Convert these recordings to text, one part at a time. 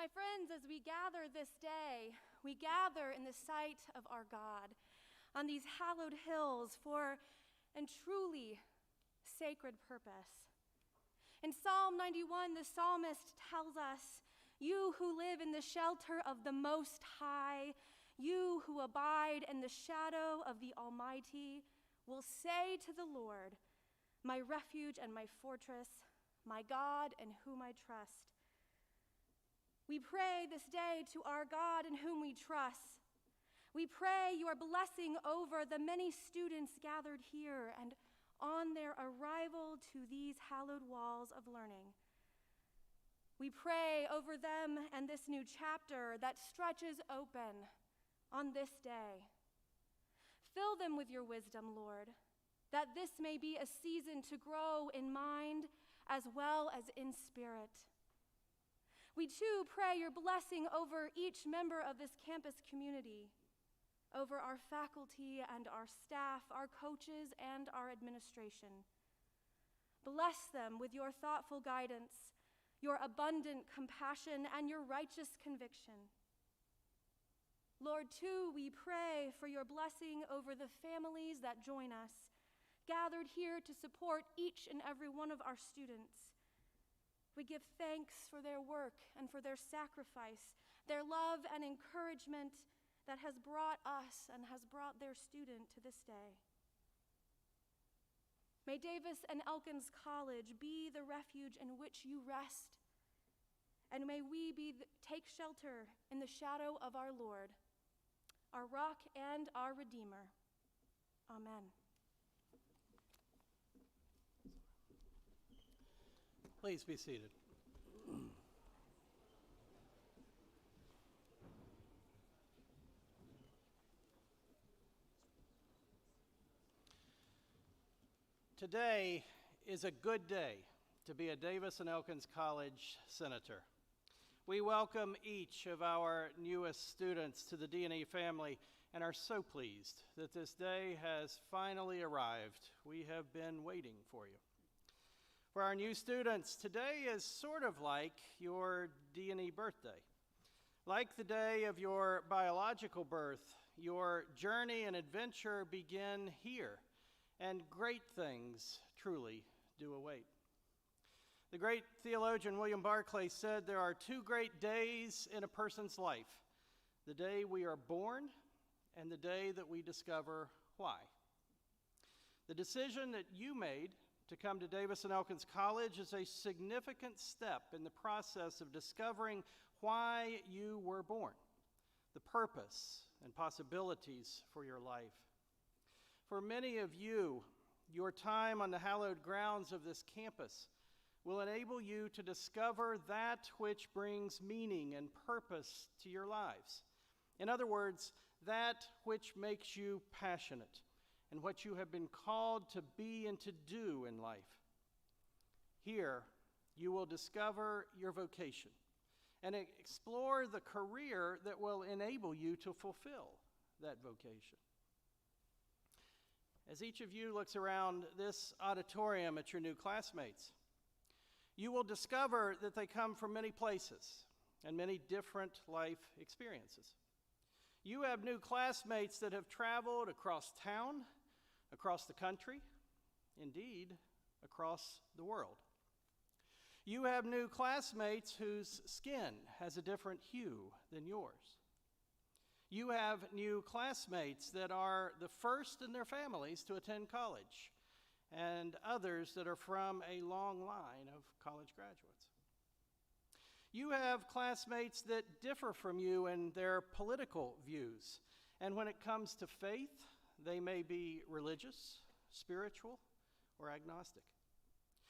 My friends, as we gather this day, we gather in the sight of our God on these hallowed hills for a truly sacred purpose. In Psalm 91, the psalmist tells us, "You who live in the shelter of the Most High, you who abide in the shadow of the Almighty, will say to the Lord, my refuge and my fortress, my God in whom I trust." We pray this day to our God in whom we trust. We pray your blessing over the many students gathered here and on their arrival to these hallowed walls of learning. We pray over them and this new chapter that stretches open on this day. Fill them with your wisdom, Lord, that this may be a season to grow in mind as well as in spirit. We too pray your blessing over each member of this campus community, over our faculty and our staff, our coaches and our administration. Bless them with your thoughtful guidance, your abundant compassion, and your righteous conviction. Lord, too, we pray for your blessing over the families that join us, gathered here to support each and every one of our students. We give thanks for their work and for their sacrifice, their love and encouragement that has brought us and has brought their student to this day. May Davis and Elkins College be the refuge in which you rest, and may we take shelter in the shadow of our Lord, our rock and our Redeemer. Amen. Please be seated. Today is a good day to be a Davis and Elkins College senator. We welcome each of our newest students to the D&E family and are so pleased that this day has finally arrived. We have been waiting for you. For our new students, today is sort of like your D&E birthday. Like the day of your biological birth, your journey and adventure begin here, and great things truly do await. The great theologian William Barclay said there are two great days in a person's life: the day we are born and the day that we discover why. The decision that you made to come to Davis and Elkins College is a significant step in the process of discovering why you were born, the purpose and possibilities for your life. For many of you, your time on the hallowed grounds of this campus will enable you to discover that which brings meaning and purpose to your lives. In other words, that which makes you passionate and what you have been called to be and to do in life. Here, you will discover your vocation and explore the career that will enable you to fulfill that vocation. As each of you looks around this auditorium at your new classmates, you will discover that they come from many places and many different life experiences. You have new classmates that have traveled across town, across the country, indeed, across the world. You have new classmates whose skin has a different hue than yours. You have new classmates that are the first in their families to attend college, and others that are from a long line of college graduates. You have classmates that differ from you in their political views, and when it comes to faith, they may be religious, spiritual, or agnostic.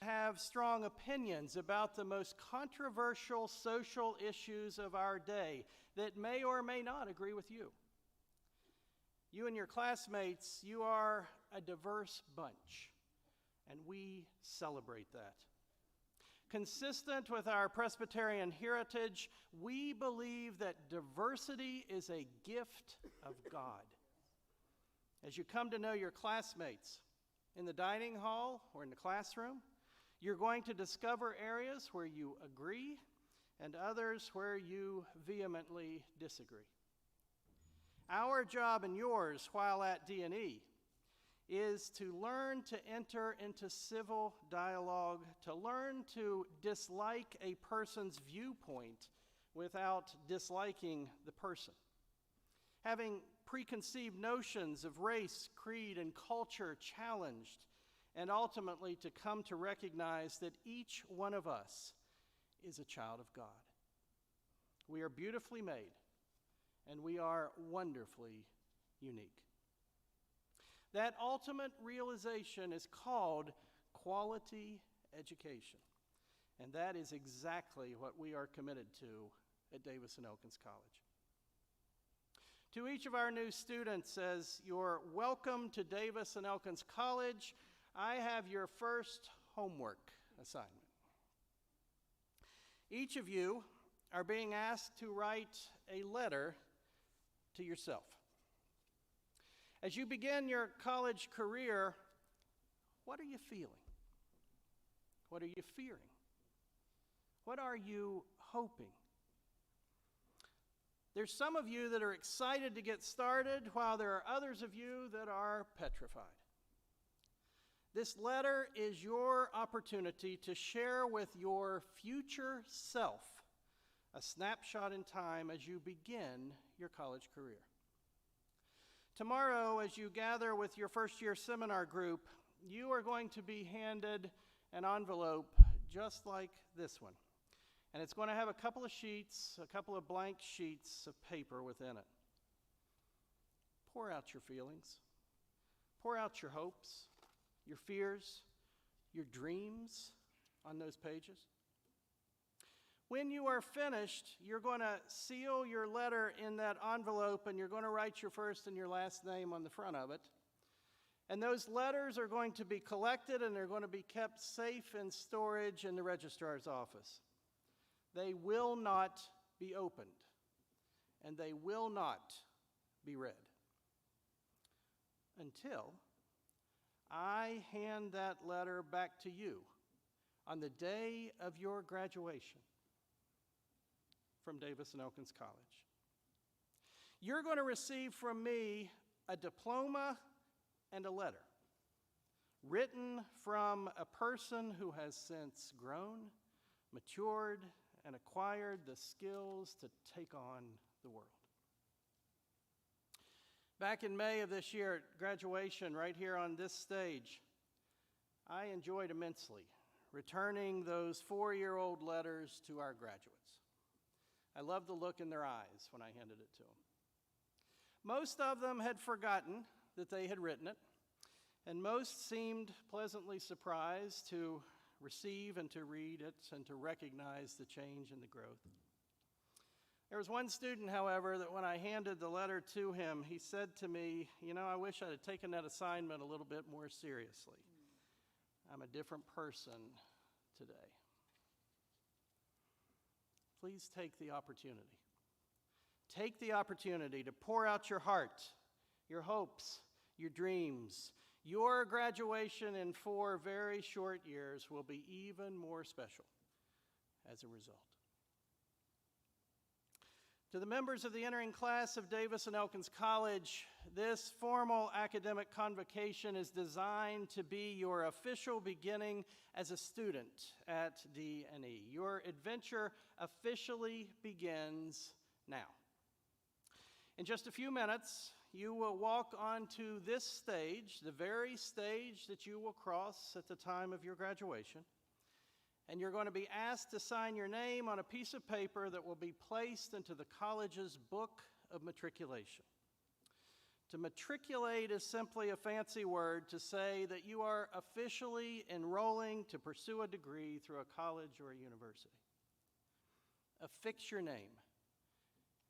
Have strong opinions about the most controversial social issues of our day that may or may not agree with you. You and your classmates, you are a diverse bunch, and we celebrate that. Consistent with our Presbyterian heritage, we believe that diversity is a gift of God. As you come to know your classmates in the dining hall or in the classroom, you're going to discover areas where you agree and others where you vehemently disagree. Our job and yours while at D&E is to learn to enter into civil dialogue, to learn to dislike a person's viewpoint without disliking the person. Having preconceived notions of race, creed, and culture challenged, and ultimately to come to recognize that each one of us is a child of God. We are beautifully made, and we are wonderfully unique. That ultimate realization is called quality education, and that is exactly what we are committed to at Davis and Elkins College. To each of our new students, as you're welcome to Davis and Elkins College, I have your first homework assignment. Each of you are being asked to write a letter to yourself. As you begin your college career, what are you feeling? What are you fearing? What are you hoping? There's some of you that are excited to get started, while there are others of you that are petrified. This letter is your opportunity to share with your future self a snapshot in time as you begin your college career. Tomorrow, as you gather with your first-year seminar group, you are going to be handed an envelope just like this one. And it's going to have a couple of sheets, a couple of blank sheets of paper within it. Pour out your feelings. Pour out your hopes, your fears, your dreams on those pages. When you are finished, you're going to seal your letter in that envelope, and you're going to write your first and your last name on the front of it. And those letters are going to be collected, and they're going to be kept safe in storage in the registrar's office. They will not be opened, and they will not be read until I hand that letter back to you on the day of your graduation from Davis and Elkins College. You're going to receive from me a diploma and a letter written from a person who has since grown, matured, and acquired the skills to take on the world. Back in May of this year at graduation, right here on this stage, I enjoyed immensely returning those 4-year-old letters to our graduates. I loved the look in their eyes when I handed it to them. Most of them had forgotten that they had written it, and most seemed pleasantly surprised to receive and to read it and to recognize the change and the growth. There was one student, however, that when I handed the letter to him, he said to me, I wish I had taken that assignment a little bit more seriously. I'm a different person today. Please take the opportunity. Take the opportunity to pour out your heart, your hopes, your dreams. Your graduation in 4 very short years will be even more special as a result. To the members of the entering class of Davis and Elkins College, this formal academic convocation is designed to be your official beginning as a student at D&E. Your adventure officially begins now. In just a few minutes, you will walk onto this stage, the very stage that you will cross at the time of your graduation, and you're going to be asked to sign your name on a piece of paper that will be placed into the college's book of matriculation. To matriculate is simply a fancy word to say that you are officially enrolling to pursue a degree through a college or a university. Affix your name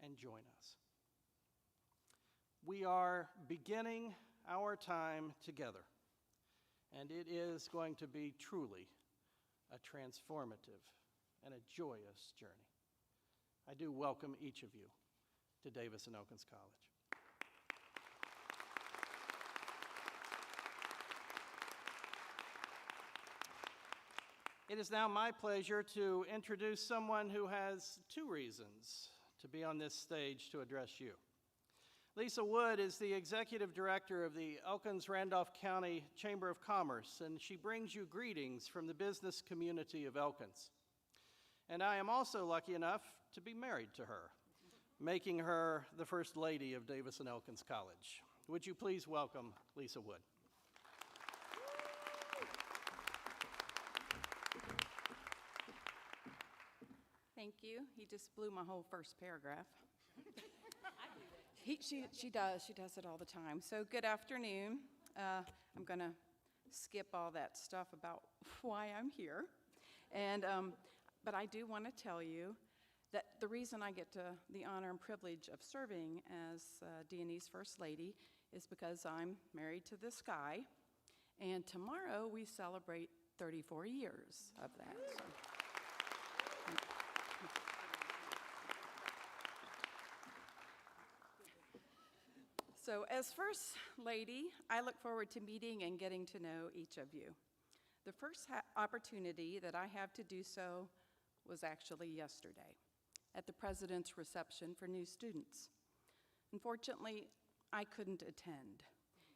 and join us. We are beginning our time together, and it is going to be truly a transformative and a joyous journey. I do welcome each of you to Davis and Elkins College. It is now my pleasure to introduce someone who has two reasons to be on this stage to address you. Lisa Wood is the Executive Director of the Elkins-Randolph County Chamber of Commerce, and she brings you greetings from the business community of Elkins. And I am also lucky enough to be married to her, making her the First Lady of Davis and Elkins College. Would you please welcome Lisa Wood? Thank you. He just blew my whole first paragraph. She does it all the time. So good afternoon. I'm going to skip all that stuff about why I'm here. But I do want to tell you that the reason I get the honor and privilege of serving as D&E's First Lady is because I'm married to this guy, and tomorrow we celebrate 34 years of that. So as First Lady, I look forward to meeting and getting to know each of you. The first opportunity that I have to do so was actually yesterday at the President's reception for new students. Unfortunately, I couldn't attend.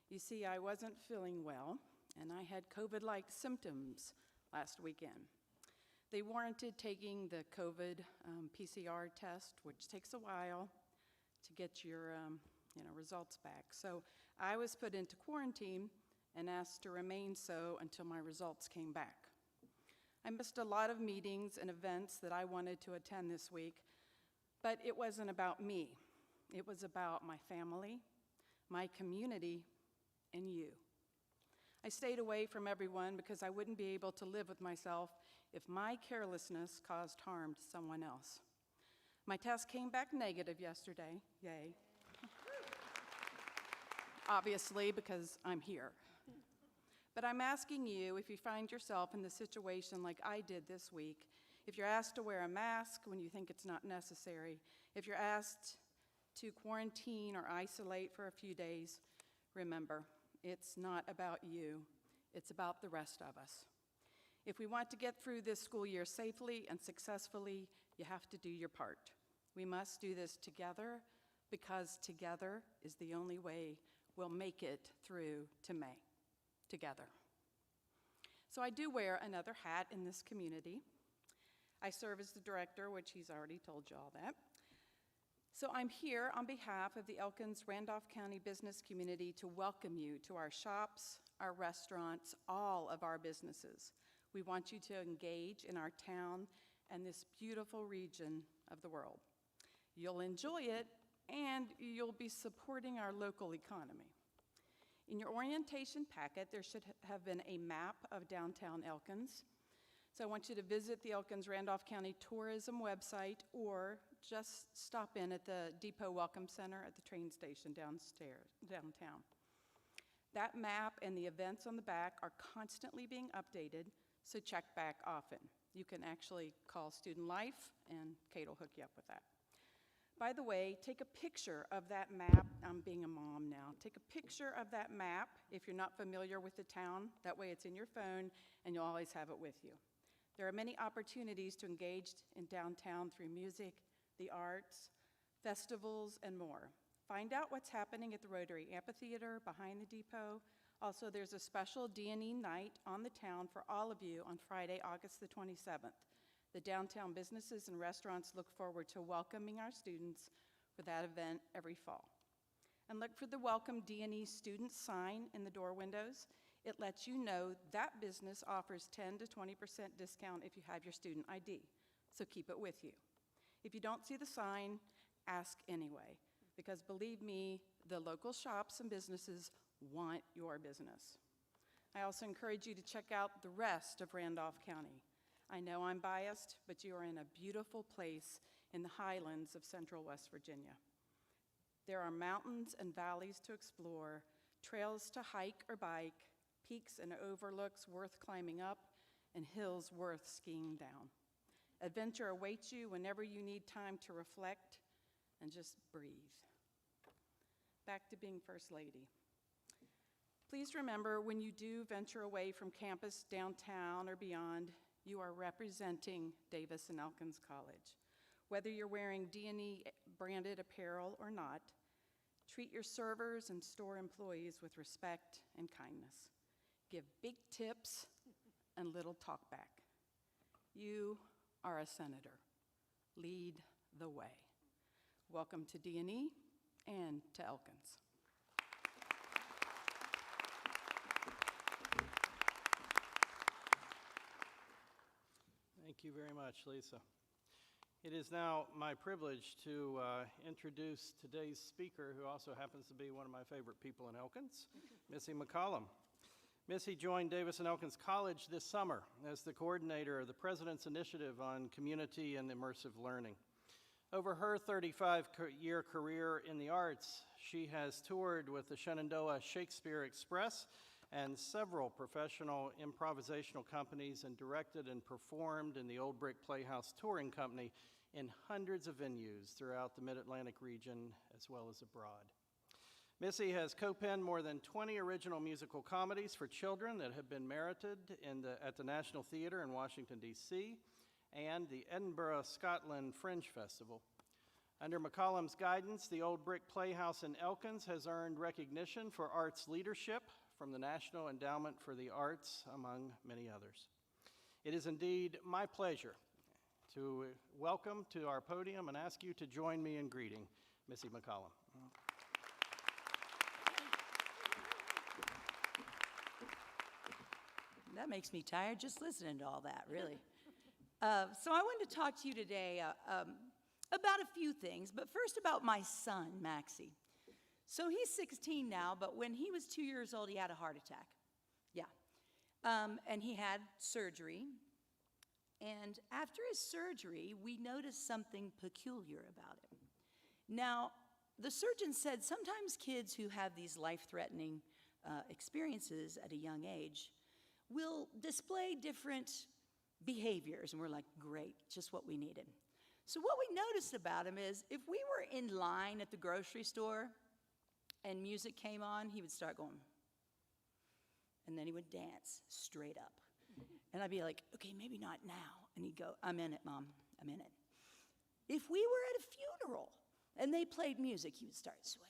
You see, I wasn't feeling well, and I had COVID-like symptoms last weekend. They warranted taking the COVID PCR test, which takes a while to get your results back. So I was put into quarantine and asked to remain so until my results came back. I missed a lot of meetings and events that I wanted to attend this week, but it wasn't about me. It was about my family, my community, and you. I stayed away from everyone because I wouldn't be able to live with myself if my carelessness caused harm to someone else. My test came back negative yesterday, yay. Obviously, because I'm here. But I'm asking you, if you find yourself in the situation like I did this week, if you're asked to wear a mask when you think it's not necessary, if you're asked to quarantine or isolate for a few days, remember, it's not about you, it's about the rest of us. If we want to get through this school year safely and successfully, you have to do your part. We must do this together, because together is the only way we'll make it through to May, together. So I do wear another hat in this community. I serve as the director, which he's already told you all that. So I'm here on behalf of the Elkins-Randolph County business community to welcome you to our shops, our restaurants, all of our businesses. We want you to engage in our town and this beautiful region of the world. You'll enjoy it, and you'll be supporting our local economy. In your orientation packet, there should have been a map of downtown Elkins. So I want you to visit the Elkins-Randolph County Tourism website, or just stop in at the Depot Welcome Center at the train station downtown. That map and the events on the back are constantly being updated, so check back often. You can actually call Student Life, and Kate will hook you up with that. By the way, take a picture of that map. I'm being a mom now. Take a picture of that map if you're not familiar with the town. That way it's in your phone, and you'll always have it with you. There are many opportunities to engage in downtown through music, the arts, festivals, and more. Find out what's happening at the Rotary Amphitheater behind the depot. Also, there's a special D&E night on the town for all of you on Friday, August the 27th. The downtown businesses and restaurants look forward to welcoming our students for that event every fall. And look for the Welcome D&E Student sign in the door windows. It lets you know that business offers 10 to 20% discount if you have your student ID, so keep it with you. If you don't see the sign, ask anyway, because believe me, the local shops and businesses want your business. I also encourage you to check out the rest of Randolph County. I know I'm biased, but you are in a beautiful place in the highlands of central West Virginia. There are mountains and valleys to explore, trails to hike or bike, peaks and overlooks worth climbing up, and hills worth skiing down. Adventure awaits you whenever you need time to reflect and just breathe. Back to being First Lady. Please remember, when you do venture away from campus, downtown, or beyond, you are representing Davis and Elkins College. Whether you're wearing D&E branded apparel or not, treat your servers and store employees with respect and kindness. Give big tips and little talk back. You are a senator. Lead the way. Welcome to D&E and to Elkins. Thank you very much, Lisa. It is now my privilege to introduce today's speaker, who also happens to be one of my favorite people in Elkins, Missy McCollum. Missy joined Davis and Elkins College this summer as the coordinator of the President's Initiative on Community and Immersive Learning. Over her 35-year career in the arts, she has toured with the Shenandoah Shakespeare Express and several professional improvisational companies, and directed and performed in the Old Brick Playhouse Touring Company in hundreds of venues throughout the Mid-Atlantic region as well as abroad. Missy has co-penned more than 20 original musical comedies for children that have been merited at the National Theater in Washington, D.C., and the Edinburgh, Scotland Fringe Festival. Under McCollum's guidance, the Old Brick Playhouse in Elkins has earned recognition for arts leadership from the National Endowment for the Arts, among many others. It is indeed my pleasure to welcome to our podium and ask you to join me in greeting Missy McCollum. That makes me tired just listening to all that, really. So I wanted to talk to you today about a few things, but first about my son, Maxie. So he's 16 now, but when he was 2 years old, he had a heart attack. Yeah. And he had surgery. And after his surgery, we noticed something peculiar about him. Now, the surgeon said sometimes kids who have these life-threatening experiences at a young age will display different behaviors. And we're like, great, just what we needed. So what we noticed about him is if we were in line at the grocery store and music came on, he would start going. And then he would dance straight up. And I'd be like, okay, maybe not now. And he'd go, I'm in it, Mom, I'm in it. If we were at a funeral and they played music, he would start swaying.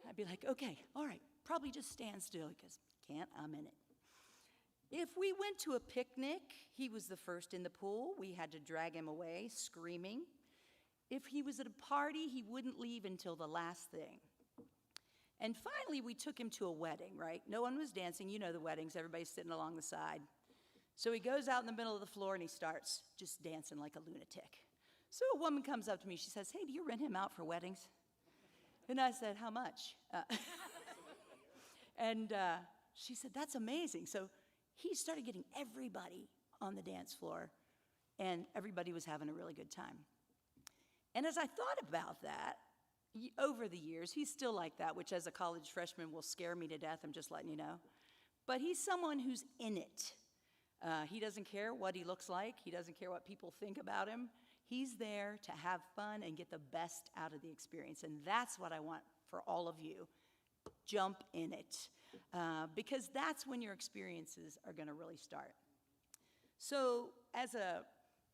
I'd be like, okay, all right, probably just stand still because can't, I'm in it. If we went to a picnic, he was the first in the pool. We had to drag him away, screaming. If he was at a party, he wouldn't leave until the last thing. And finally, we took him to a wedding, right? No one was dancing. You know the weddings. Everybody's sitting along the side. So he goes out in the middle of the floor, and he starts just dancing like a lunatic. So a woman comes up to me. She says, hey, do you rent him out for weddings? And I said, how much? And she said, that's amazing. So he started getting everybody on the dance floor, and everybody was having a really good time. And as I thought about that, over the years, he's still like that, which as a college freshman will scare me to death, I'm just letting you know. But he's someone who's in it. He doesn't care what he looks like. He doesn't care what people think about him. He's there to have fun and get the best out of the experience. And that's what I want for all of you. Jump in it. Because that's when your experiences are going to really start. So as a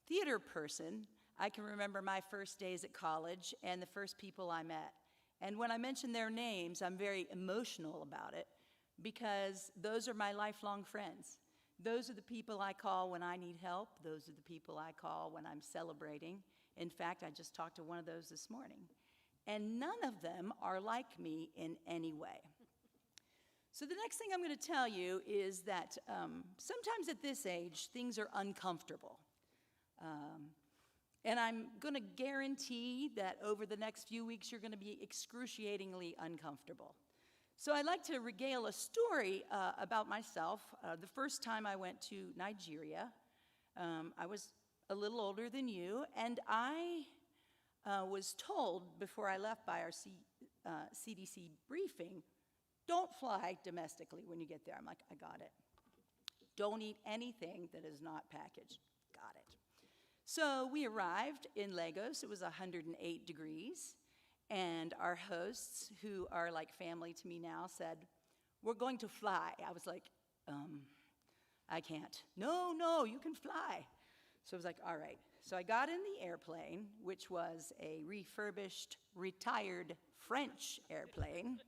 theater person, I can remember my first days at college and the first people I met. And when I mention their names, I'm very emotional about it because those are my lifelong friends. Those are the people I call when I need help. Those are the people I call when I'm celebrating. In fact, I just talked to one of those this morning. And none of them are like me in any way. So the next thing I'm going to tell you is that sometimes at this age, things are uncomfortable. And I'm going to guarantee that over the next few weeks, you're going to be excruciatingly uncomfortable. So I'd like to regale a story about myself. The first time I went to Nigeria, I was a little older than you, and I was told before I left by our CDC briefing, don't fly domestically when you get there. I'm like, I got it. Don't eat anything that is not packaged. Got it. So we arrived in Lagos. It was 108 degrees. And our hosts, who are like family to me now, said, we're going to fly. I was like, I can't. No, you can fly. So I was like, all right. So I got in the airplane, which was a refurbished, retired French airplane,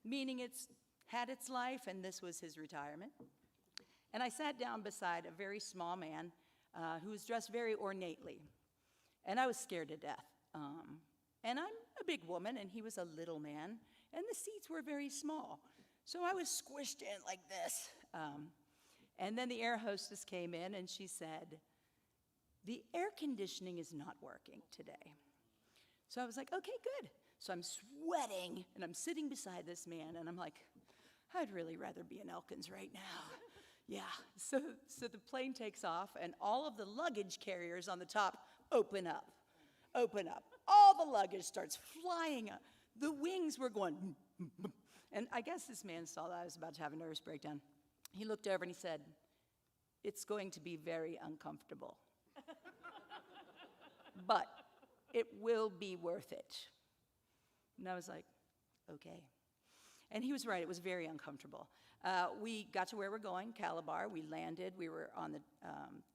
meaning it's had its life, and this was his retirement. And I sat down beside a very small man who was dressed very ornately. And I was scared to death. And I'm a big woman, and he was a little man, and the seats were very small. So I was squished in like this. And then the air hostess came in, and she said, "The air conditioning is not working today." So I was like, okay, good. So I'm sweating, and I'm sitting beside this man, and I'm like, I'd really rather be in Elkins right now. Yeah. So the plane takes off, and all of the luggage carriers on the top open up. All the luggage starts flying up. The wings were going, and I guess this man saw that I was about to have a nervous breakdown. He looked over and he said, "It's going to be very uncomfortable, but it will be worth it." And I was like, okay. And he was right, it was very uncomfortable. We got to where we're going, Calabar. We landed. We were on the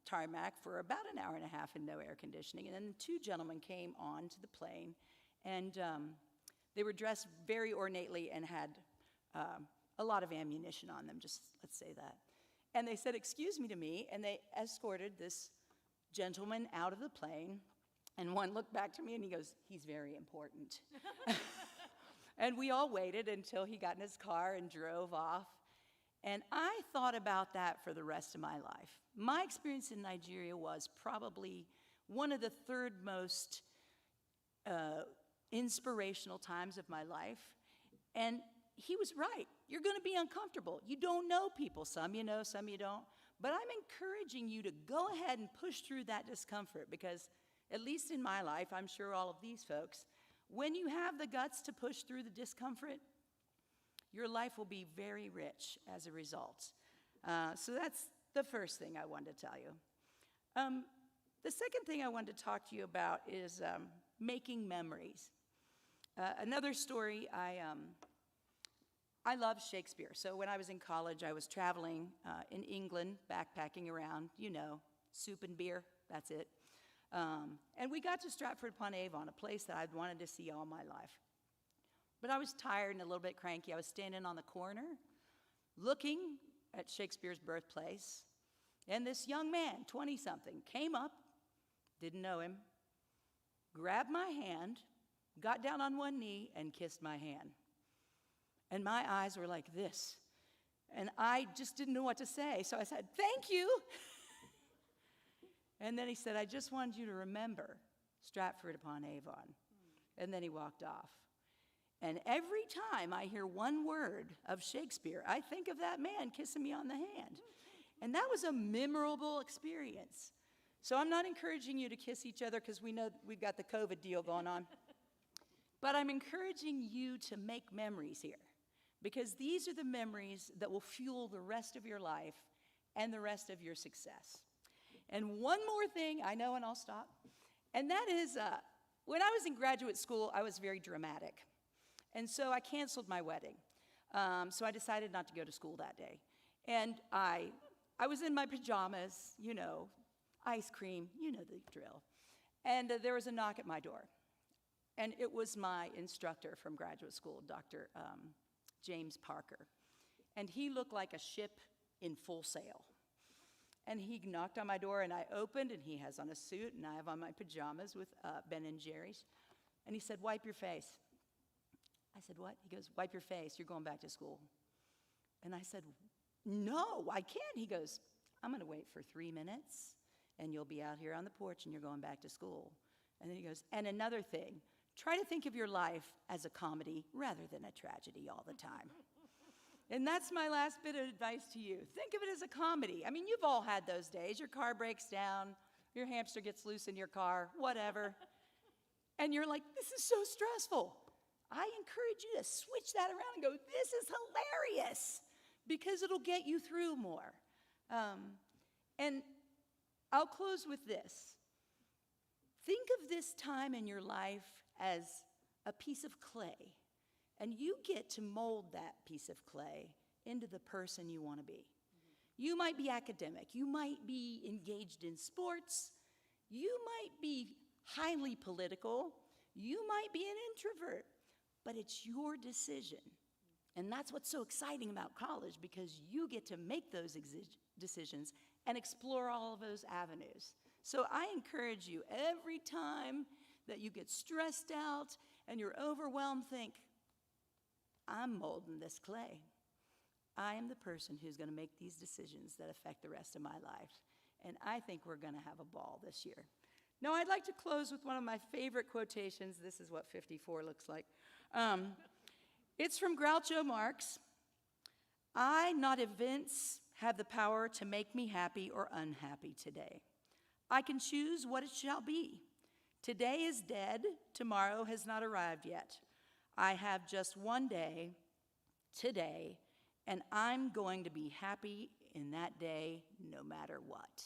tarmac for about an hour and a half in no air conditioning. And then two gentlemen came on to the plane, and they were dressed very ornately and had a lot of ammunition on them, just let's say that. And they said, "Excuse me," to me, and they escorted this gentleman out of the plane. And one looked back to me and he goes, "He's very important." And we all waited until he got in his car and drove off. And I thought about that for the rest of my life. My experience in Nigeria was probably one of the third most inspirational times of my life. And he was right. You're going to be uncomfortable. You don't know people. Some you know, some you don't. But I'm encouraging you to go ahead and push through that discomfort, because at least in my life, I'm sure all of these folks, when you have the guts to push through the discomfort, your life will be very rich as a result. So that's the first thing I wanted to tell you. The second thing I wanted to talk to you about is making memories. Another story, I love Shakespeare. So when I was in college, I was traveling in England, backpacking around, soup and beer, that's it. And we got to Stratford-upon-Avon, a place that I'd wanted to see all my life. But I was tired and a little bit cranky. I was standing on the corner, looking at Shakespeare's birthplace, and this young man, 20-something, came up, didn't know him, grabbed my hand, got down on one knee, and kissed my hand. And my eyes were like this. And I just didn't know what to say. So I said, "Thank you." And then he said, "I just wanted you to remember Stratford-upon-Avon." And then he walked off. And every time I hear one word of Shakespeare, I think of that man kissing me on the hand. And that was a memorable experience. So I'm not encouraging you to kiss each other, because we know we've got the COVID deal going on. But I'm encouraging you to make memories here, because these are the memories that will fuel the rest of your life and the rest of your success. And one more thing, I know, and I'll stop, and that is when I was in graduate school, I was very dramatic. And so I canceled my wedding. So I decided not to go to school that day. And I was in my pajamas, ice cream, the drill. And there was a knock at my door. And it was my instructor from graduate school, Dr. James Parker. And he looked like a ship in full sail. And he knocked on my door, and I opened, and he has on a suit, and I have on my pajamas with Ben & Jerry's. And he said, "Wipe your face." I said, "What?" He goes, "Wipe your face. You're going back to school." And I said, "No, I can't." He goes, "I'm going to wait for 3 minutes, and you'll be out here on the porch, and you're going back to school." And then he goes, "And another thing, try to think of your life as a comedy rather than a tragedy all the time." And that's my last bit of advice to you. Think of it as a comedy. I mean, you've all had those days. Your car breaks down, your hamster gets loose in your car, whatever. And you're like, "This is so stressful." I encourage you to switch that around and go, "This is hilarious," because it'll get you through more. And I'll close with this. Think of this time in your life as a piece of clay, and you get to mold that piece of clay into the person you want to be. You might be academic. You might be engaged in sports. You might be highly political. You might be an introvert. But it's your decision. And that's what's so exciting about college, because you get to make those decisions and explore all of those avenues. So I encourage you, every time that you get stressed out and you're overwhelmed, think, I'm molding this clay. I am the person who's going to make these decisions that affect the rest of my life. And I think we're going to have a ball this year. Now, I'd like to close with one of my favorite quotations. This is what 54 looks like. It's from Groucho Marx. I, not events, have the power to make me happy or unhappy today. I can choose what it shall be. Today is dead. Tomorrow has not arrived yet. I have just one day, today, and I'm going to be happy in that day no matter what.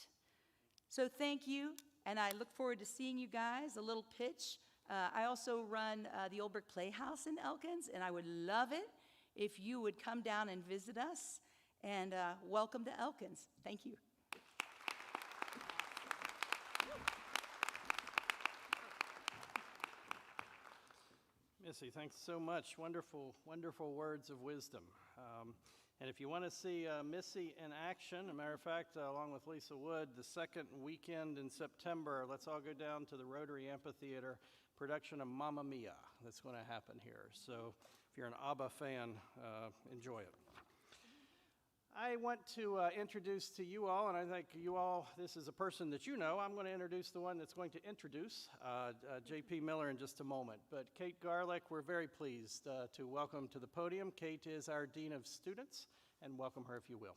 So thank you, and I look forward to seeing you guys. A little pitch. I also run the Old Brick Playhouse in Elkins, and I would love it if you would come down and visit us. And welcome to Elkins. Thank you. Missy, thanks so much. Wonderful, wonderful words of wisdom. And if you want to see Missy in action, as a matter of fact, along with Lisa Wood, the second weekend in September, let's all go down to the Rotary Amphitheater production of Mamma Mia. That's going to happen here. So if you're an ABBA fan, enjoy it. I want to introduce to you all, and I think you all, this is a person that you know. I'm going to introduce the one that's going to introduce J.P. Miller in just a moment. But Kate Garlick, we're very pleased to welcome to the podium. Kate is our Dean of Students, and welcome her if you will.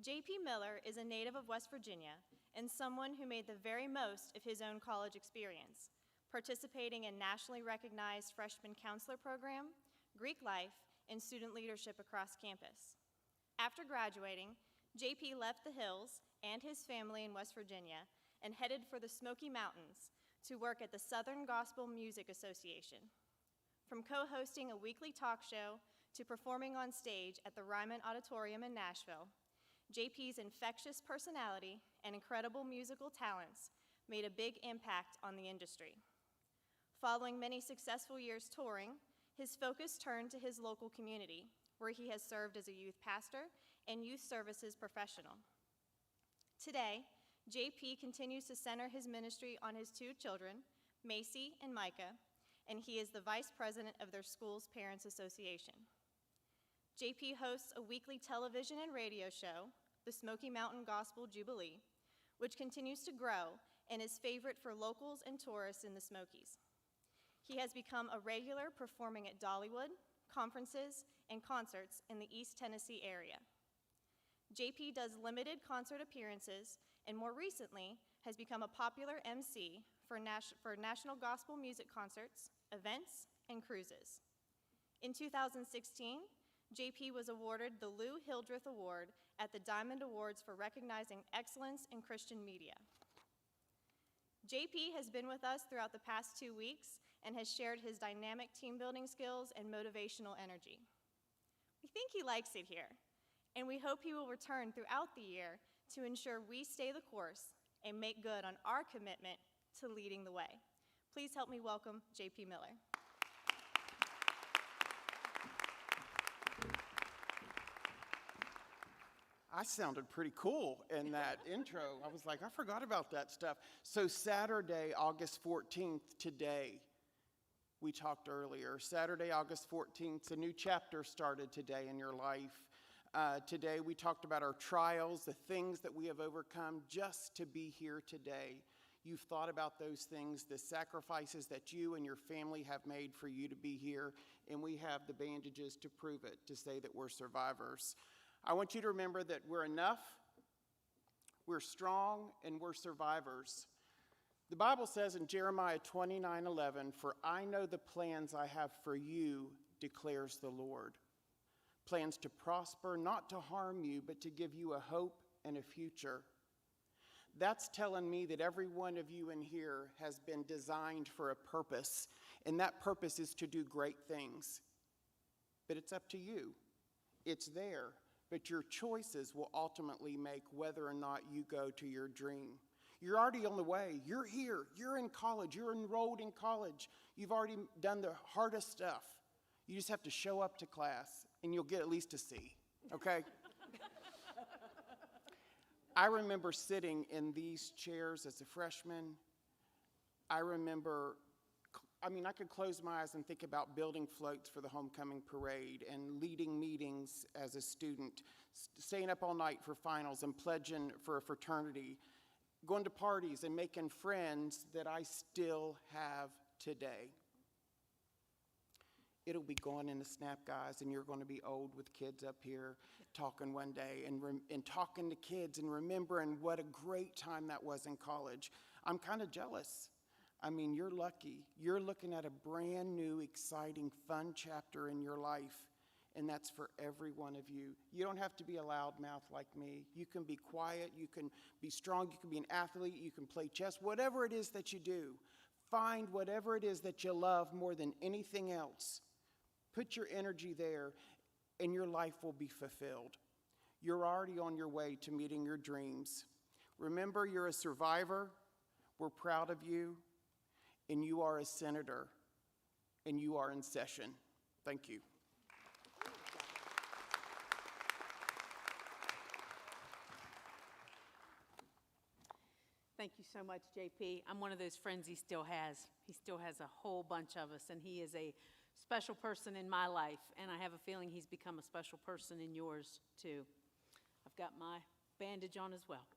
J.P. Miller is a native of West Virginia and someone who made the very most of his own college experience, participating in nationally recognized freshman counselor program, Greek life, and student leadership across campus. After graduating, J.P. left the Hills and his family in West Virginia and headed for the Smoky Mountains to work at the Southern Gospel Music Association. From co-hosting a weekly talk show to performing on stage at the Ryman Auditorium in Nashville, JP's infectious personality and incredible musical talents made a big impact on the industry. Following many successful years touring, his focus turned to his local community, where he has served as a youth pastor and youth services professional. Today, JP continues to center his ministry on his two children, Macy and Micah, and he is the vice president of their school's Parents Association. JP hosts a weekly television and radio show, the Smoky Mountain Gospel Jubilee, which continues to grow and is favorite for locals and tourists in the Smokies. He has become a regular performing at Dollywood, conferences, and concerts in the East Tennessee area. JP does limited concert appearances and more recently has become a popular MC for national gospel music concerts, events, and cruises. In 2016, JP was awarded the Lou Hildreth Award at the Diamond Awards for recognizing excellence in Christian media. JP has been with us throughout the past 2 weeks and has shared his dynamic team-building skills and motivational energy. We think he likes it here, and we hope he will return throughout the year to ensure we stay the course and make good on our commitment to leading the way. Please help me welcome J.P. Miller. I sounded pretty cool in that intro. I was like, I forgot about that stuff. So Saturday, August 14th, today, we talked earlier. Saturday, August 14th, a new chapter started today in your life. Today, we talked about our trials, the things that we have overcome just to be here today. You've thought about those things, the sacrifices that you and your family have made for you to be here, and we have the bandages to prove it, to say that we're survivors. I want you to remember that we're enough, we're strong, and we're survivors. The Bible says in Jeremiah 29:11, "For I know the plans I have for you, declares the Lord. Plans to prosper, not to harm you, but to give you a hope and a future." That's telling me that every one of you in here has been designed for a purpose, and that purpose is to do great things. But it's up to you. It's there, but your choices will ultimately make whether or not you go to your dream. You're already on the way. You're here. You're in college. You're enrolled in college. You've already done the hardest stuff. You just have to show up to class, and you'll get at least a C, okay? I remember sitting in these chairs as a freshman. I could close my eyes and think about building floats for the homecoming parade and leading meetings as a student, staying up all night for finals and pledging for a fraternity, going to parties and making friends that I still have today. It'll be gone in a snap, guys, and you're going to be old with kids up here talking one day and talking to kids and remembering what a great time that was in college. I'm kind of jealous. I mean, you're lucky. You're looking at a brand new, exciting, fun chapter in your life, and that's for every one of you. You don't have to be a loudmouth like me. You can be quiet. You can be strong. You can be an athlete. You can play chess. Whatever it is that you do, find whatever it is that you love more than anything else. Put your energy there, and your life will be fulfilled. You're already on your way to meeting your dreams. Remember, you're a survivor. We're proud of you. And you are a senator, and you are in session. Thank you. Thank you so much, JP. I'm one of those friends he still has. He still has a whole bunch of us, and he is a special person in my life, and I have a feeling he's become a special person in yours, too. I've got my bandage on as well.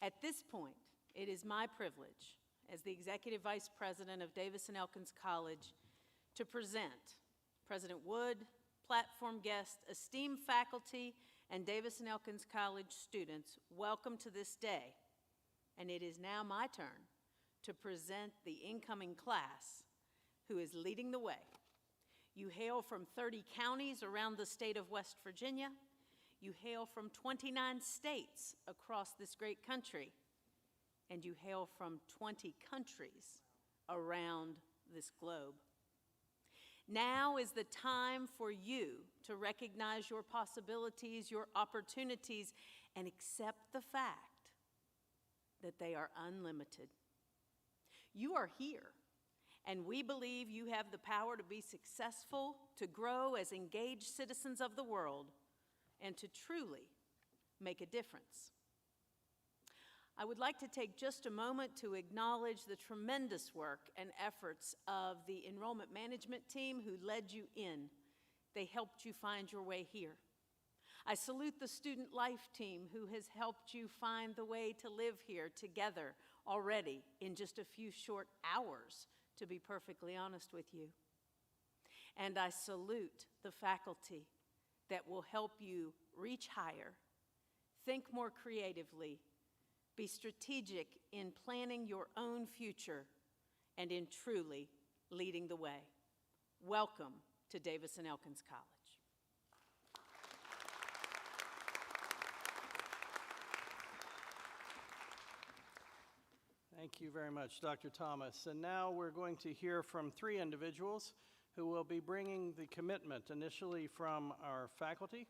At this point, it is my privilege as the Executive Vice President of Davis and Elkins College to present President Wood, platform guests, esteemed faculty, and Davis and Elkins College students, welcome to this day. And it is now my turn to present the incoming class who is leading the way. You hail from 30 counties around the state of West Virginia. You hail from 29 states across this great country. And you hail from 20 countries around this globe. Now is the time for you to recognize your possibilities, your opportunities, and accept the fact that they are unlimited. You are here, and we believe you have the power to be successful, to grow as engaged citizens of the world, and to truly make a difference. I would like to take just a moment to acknowledge the tremendous work and efforts of the enrollment management team who led you in. They helped you find your way here. I salute the student life team who has helped you find the way to live here together already in just a few short hours, to be perfectly honest with you. And I salute the faculty that will help you reach higher, think more creatively, be strategic in planning your own future, and in truly leading the way. Welcome to Davis and Elkins College. Thank you very much, Dr. Thomas. And now we're going to hear from three individuals who will be bringing the commitment, initially from our faculty,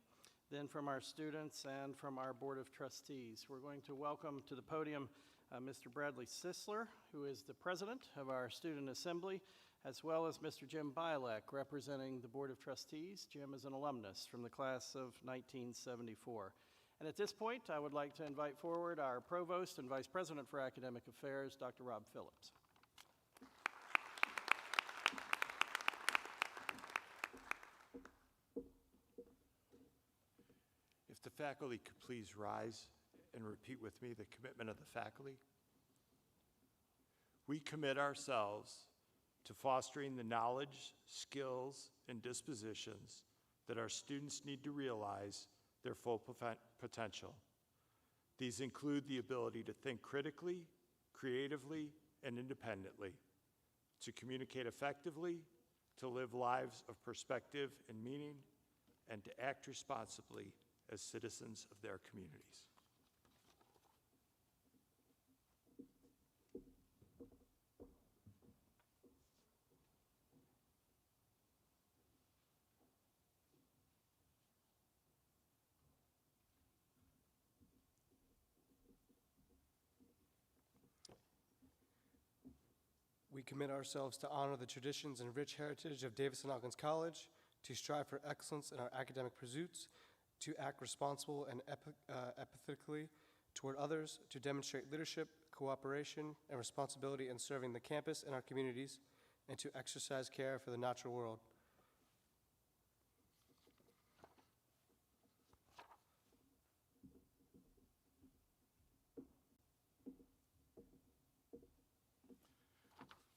then from our students, and from our Board of Trustees. We're going to welcome to the podium Mr. Bradley Sisler, who is the president of our Student Assembly, as well as Mr. Jim Bielek, representing the Board of Trustees. Jim is an alumnus from the class of 1974. And at this point, I would like to invite forward our Provost and Vice President for Academic Affairs, Dr. Rob Phillips. If the faculty could please rise and repeat with me the commitment of the faculty. We commit ourselves to fostering the knowledge, skills, and dispositions that our students need to realize their full potential. These include the ability to think critically, creatively, and independently, to communicate effectively, to live lives of perspective and meaning, and to act responsibly as citizens of their communities. We commit ourselves to honor the traditions and rich heritage of Davis and Elkins College, to strive for excellence in our academic pursuits, to act responsible and empathetically toward others, to demonstrate leadership, cooperation, and responsibility in serving the campus and our communities, and to exercise care for the natural world.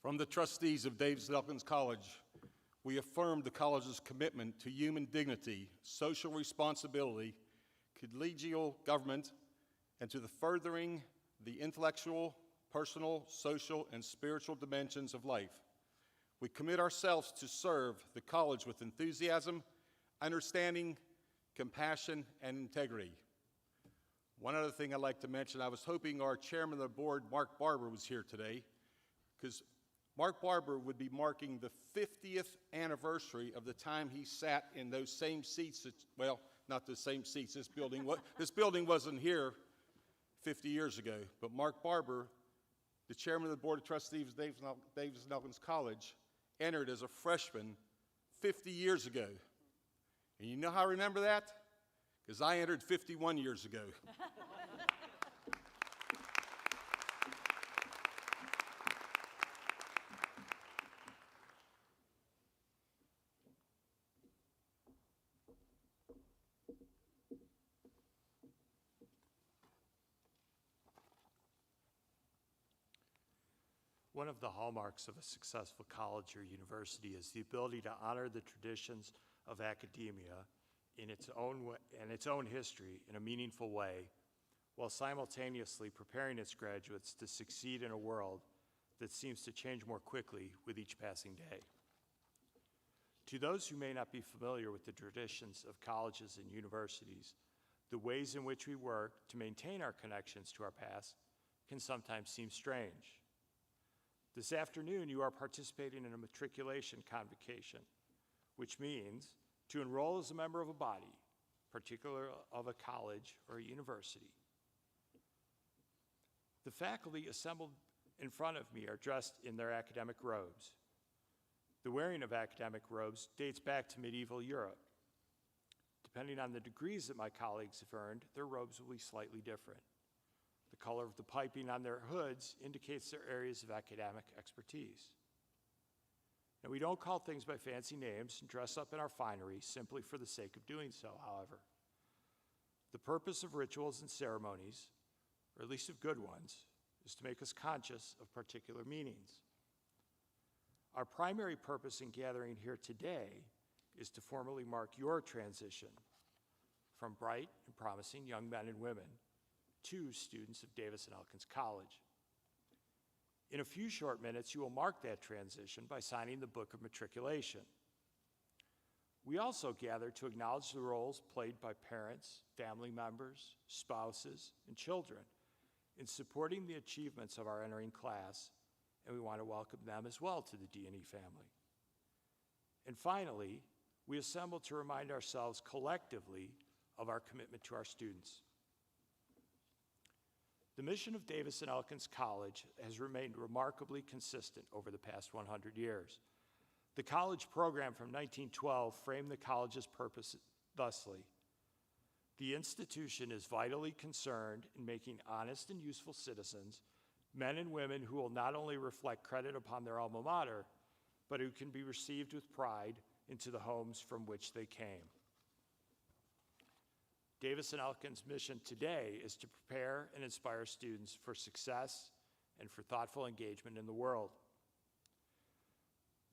From the trustees of Davis and Elkins College, we affirm the college's commitment to human dignity, social responsibility, collegial government, and to the furthering the intellectual, personal, social, and spiritual dimensions of life. We commit ourselves to serve the college with enthusiasm, understanding, compassion, and integrity. One other thing I'd like to mention, I was hoping our chairman of the board, Mark Barber, was here today, because Mark Barber would be marking the 50th anniversary of the time he sat in those same seats, well, not the same seats, this building wasn't here 50 years ago, but Mark Barber, the chairman of the board of trustees of Davis and Elkins College, entered as a freshman 50 years ago. And you know how I remember that? Because I entered 51 years ago. One of the hallmarks of a successful college or university is the ability to honor the traditions of academia in its own history in a meaningful way, while simultaneously preparing its graduates to succeed in a world that seems to change more quickly with each passing day. To those who may not be familiar with the traditions of colleges and universities, the ways in which we work to maintain our connections to our past can sometimes seem strange. This afternoon, you are participating in a Matriculation Convocation, which means to enroll as a member of a body, particularly of a college or a university. The faculty assembled in front of me are dressed in their academic robes. The wearing of academic robes dates back to medieval Europe. Depending on the degrees that my colleagues have earned, their robes will be slightly different. The color of the piping on their hoods indicates their areas of academic expertise. Now, we don't call things by fancy names and dress up in our finery simply for the sake of doing so, however. The purpose of rituals and ceremonies, or at least of good ones, is to make us conscious of particular meanings. Our primary purpose in gathering here today is to formally mark your transition from bright and promising young men and women to students of Davis and Elkins College. In a few short minutes, you will mark that transition by signing the Book of Matriculation. We also gather to acknowledge the roles played by parents, family members, spouses, and children in supporting the achievements of our entering class, and we want to welcome them as well to the D&E family. And finally, we assemble to remind ourselves collectively of our commitment to our students. The mission of Davis and Elkins College has remained remarkably consistent over the past 100 years. The college program from 1912 framed the college's purpose thusly: the institution is vitally concerned in making honest and useful citizens, men and women who will not only reflect credit upon their alma mater, but who can be received with pride into the homes from which they came. Davis and Elkins' mission today is to prepare and inspire students for success and for thoughtful engagement in the world.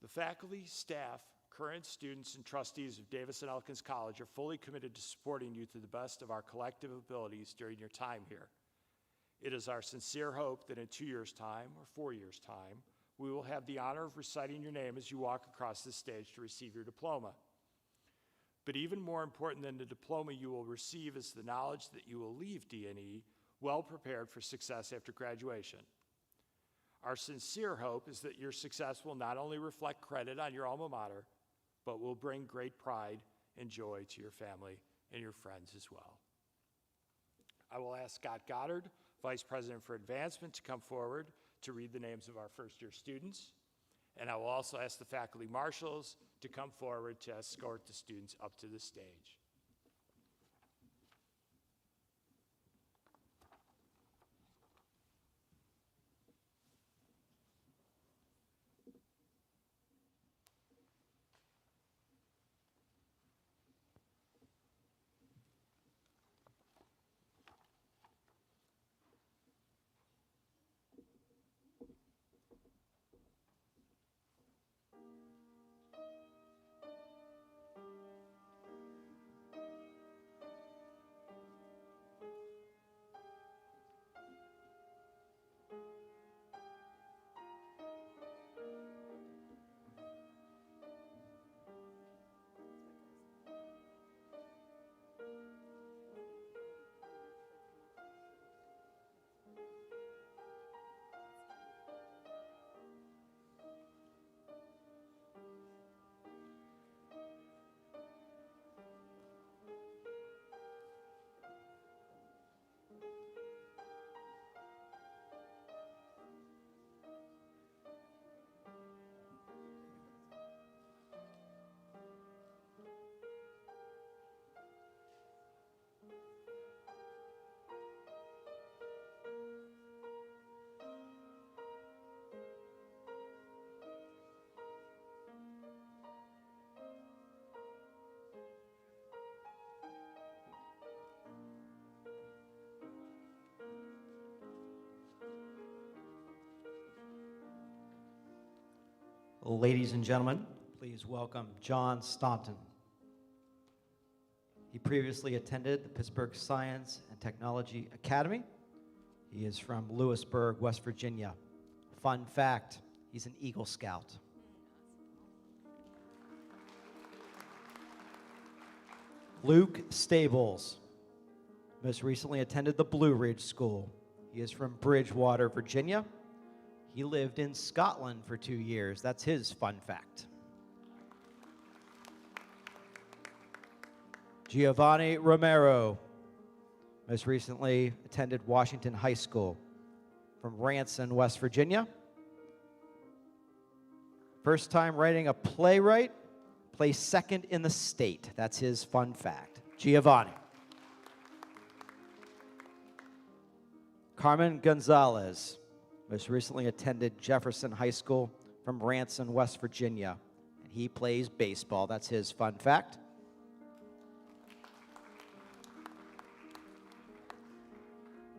The faculty, staff, current students, and trustees of Davis and Elkins College are fully committed to supporting you to the best of our collective abilities during your time here. It is our sincere hope that in 2 years' time or 4 years' time, we will have the honor of reciting your name as you walk across this stage to receive your diploma. But even more important than the diploma you will receive is the knowledge that you will leave D&E well prepared for success after graduation. Our sincere hope is that your success will not only reflect credit on your alma mater, but will bring great pride and joy to your family and your friends as well. I will ask Scott Goddard, Vice President for Advancement, to come forward to read the names of our first-year students. And I will also ask the faculty marshals to come forward to escort the students up to the stage. Ladies and gentlemen, please welcome John Staunton. He previously attended the Pittsburgh Science and Technology Academy. He is from Lewisburg, West Virginia. Fun fact, he's an Eagle Scout. Luke Stables most recently attended the Blue Ridge School. He is from Bridgewater, Virginia. He lived in Scotland for 2 years. That's his fun fact. Giovanni Romero most recently attended Washington High School from Ranson, West Virginia. First time writing a playwright, placed second in the state. That's his fun fact. Giovanni. Carmen Gonzalez most recently attended Jefferson High School from Ranson, West Virginia, and he plays baseball. That's his fun fact.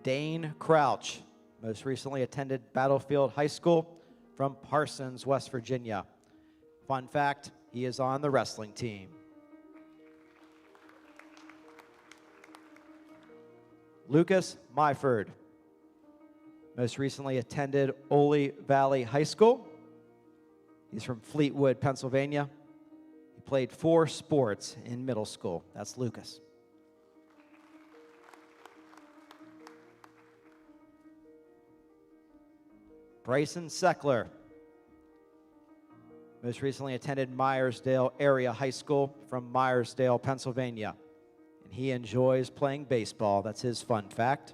Dane Crouch most recently attended Battlefield High School from Parsons, West Virginia. Fun fact, he is on the wrestling team. Lucas Myford most recently attended Ole Valley High School. He's from Fleetwood, Pennsylvania. He played 4 sports in middle school. That's Lucas. Bryson Seckler most recently attended Myersdale Area High School from Myersdale, Pennsylvania. And he enjoys playing baseball. That's his fun fact.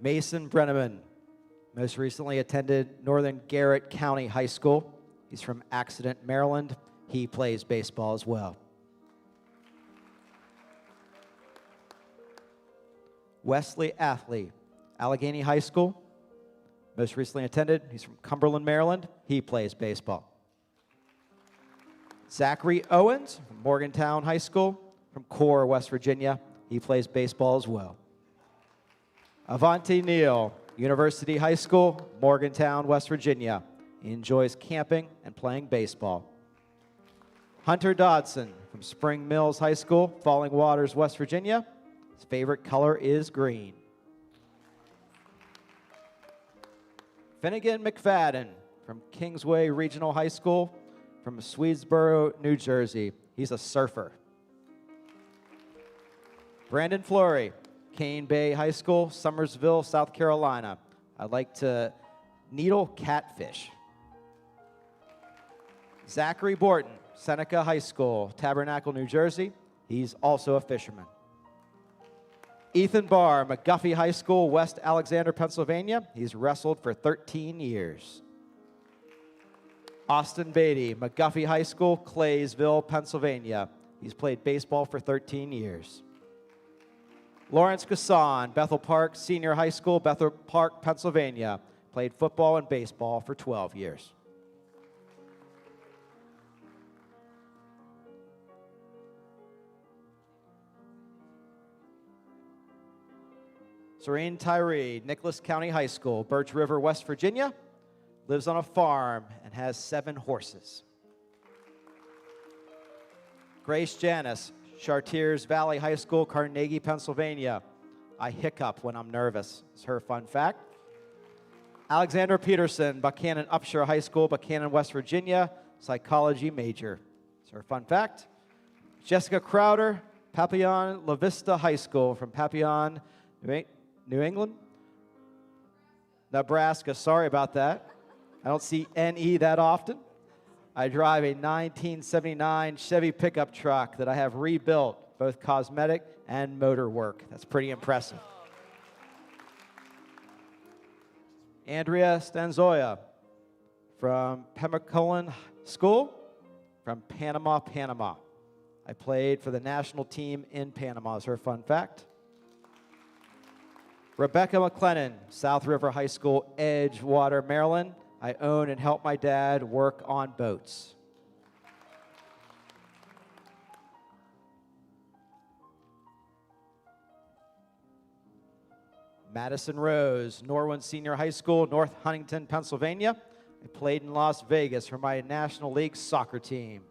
Mason Brenneman most recently attended Northern Garrett County High School. He's from Accident, Maryland. He plays baseball as well. Wesley Athley, Allegheny High School. Most recently attended, he's from Cumberland, Maryland. He plays baseball. Zachary Owens from Morgantown High School, from Core, West Virginia. He plays baseball as well. Avanti Neal, University High School, Morgantown, West Virginia. He enjoys camping and playing baseball. Hunter Dodson from Spring Mills High School, Falling Waters, West Virginia. His favorite color is green. Finnegan McFadden from Kingsway Regional High School, from Swedesboro, New Jersey. He's a surfer. Brandon Flory, Cane Bay High School, Summersville, South Carolina. I like to needle catfish. Zachary Borton, Seneca High School, Tabernacle, New Jersey. He's also a fisherman. Ethan Barr, McGuffey High School, West Alexander, Pennsylvania. He's wrestled for 13 years. Austin Beatty, McGuffey High School, Claysville, Pennsylvania. He's played baseball for 13 years. Lawrence Gasson, Bethel Park Senior High School, Bethel Park, Pennsylvania. Played football and baseball for 12 years. Serene Tyree, Nicholas County High School, Birch River, West Virginia. Lives on a farm and has 7 horses. Grace Janis, Chartiers Valley High School, Carnegie, Pennsylvania. I hiccup when I'm nervous. It's her fun fact. Alexander Peterson, Buchanan Upshur High School, Buchanan, West Virginia. Psychology major. It's her fun fact. Jessica Crowder, Papillon La Vista High School from Papillon, New England? Nebraska, sorry about that. I don't see NE that often. I drive a 1979 Chevy pickup truck that I have rebuilt, both cosmetic and motor work. That's pretty impressive. Andrea Stanzoya from Pemmican School from Panama, Panama. I played for the national team in Panama, is her fun fact. Rebecca McLennan, South River High School, Edgewater, Maryland. I own and help my dad work on boats. Madison Rose, Norwin Senior High School, North Huntington, Pennsylvania. I played in Las Vegas for my National League soccer team.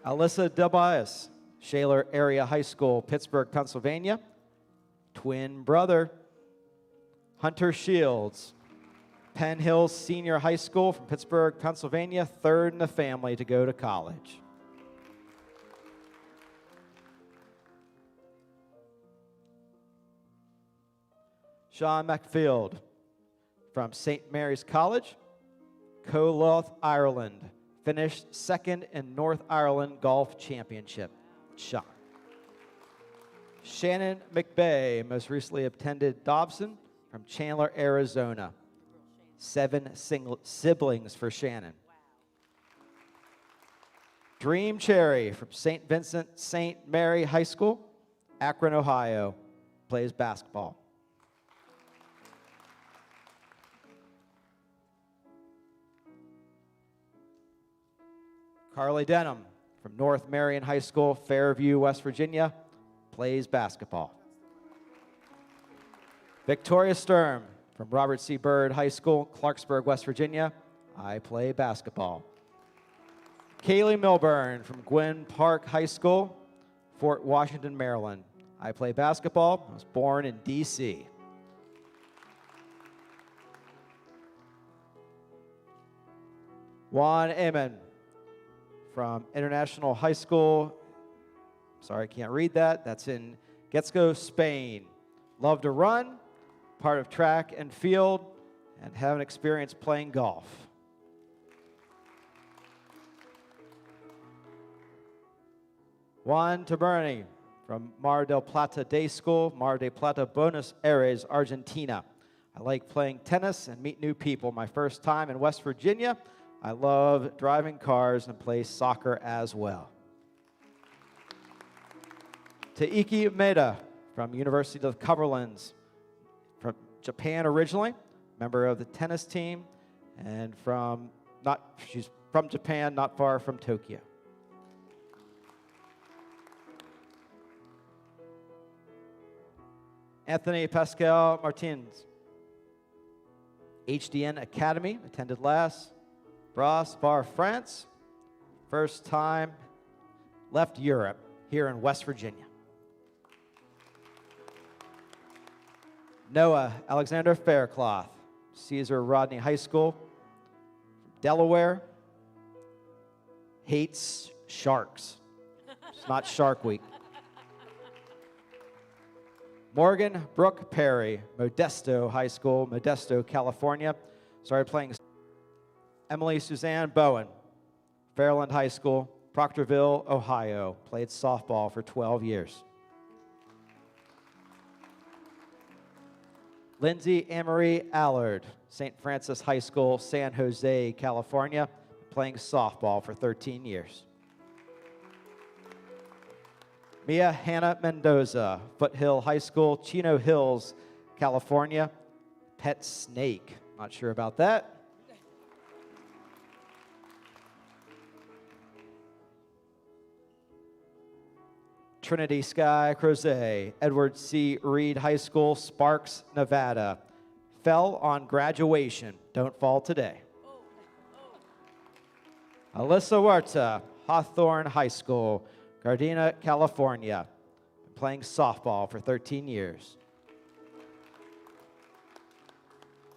Alyssa Delbias, Shaler Area High School, Pittsburgh, Pennsylvania. Twin brother, Hunter Shields, Penn Hills Senior High School from Pittsburgh, Pennsylvania, 3rd in the family to go to college. Sean McField from St. Mary's College, Coloth, Ireland, finished 2nd in North Ireland Golf Championship. Sean. Shannon McBay, most recently attended Dobson from Chandler, Arizona. 7 siblings for Shannon. Dream Cherry from St. Vincent St. Mary High School, Akron, Ohio, plays basketball. Carly Denham from North Marion High School, Fairview, West Virginia, plays basketball. Victoria Sturm from Robert C. Byrd High School, Clarksburg, West Virginia. I play basketball. Kaylee Milburn from Gwynn Park High School, Fort Washington, Maryland. I play basketball. I was born in D.C. Juan Amen from International High School. Sorry, I can't read that. That's in Getxo, Spain. Love to run, part of track and field, and have an experience playing golf. Juan Taberni from Mar del Plata Day School, Mar del Plata, Buenos Aires, Argentina. I like playing tennis and meet new people. My first time in West Virginia. I love driving cars and play soccer as well. Taiki Maeda from University of Cumberlands, from Japan originally, member of the tennis team, and she's from Japan, not far from Tokyo. Anthony Pascal Martins, HDN Academy, attended last. Bras, Bar, France. First time left Europe, here in West Virginia. Noah Alexander Faircloth, Caesar Rodney High School, Delaware. Hates sharks. It's not Shark Week. Morgan Brooke Perry, Modesto High School, Modesto, California. Started playing. Emily Suzanne Bowen, Fairland High School, Proctorville, Ohio. Played softball for 12 years. Lindsay Amory Allard, St. Francis High School, San Jose, California, playing softball for 13 years. Mia Hannah Mendoza, Foothill High School, Chino Hills, California, pet snake. Not sure about that. Trinity Sky Crozet, Edward C. Reed High School, Sparks, Nevada. Fell on graduation. Don't fall today. Alyssa Huerta, Hawthorne High School, Gardena, California. Been playing softball for 13 years.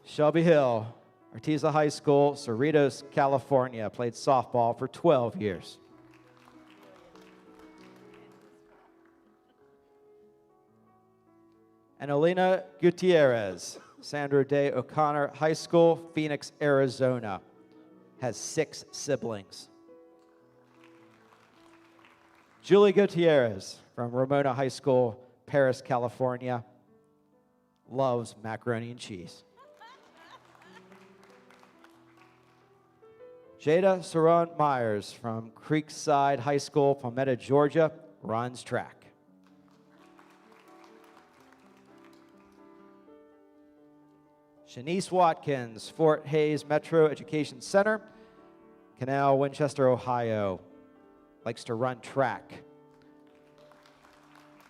Shelby Hill, Artesia High School, Cerritos, California. Played softball for 12 years. And Olena Gutierrez, Sandra Day O'Connor High School, Phoenix, Arizona. Has 6 siblings. Julie Gutierrez from Ramona High School, Paris, California. Loves macaroni and cheese. Jada Saron Myers from Creekside High School, Palmetto, Georgia. Runs track. Shanice Watkins, Fort Hays Metro Education Center, Canal, Winchester, Ohio. Likes to run track.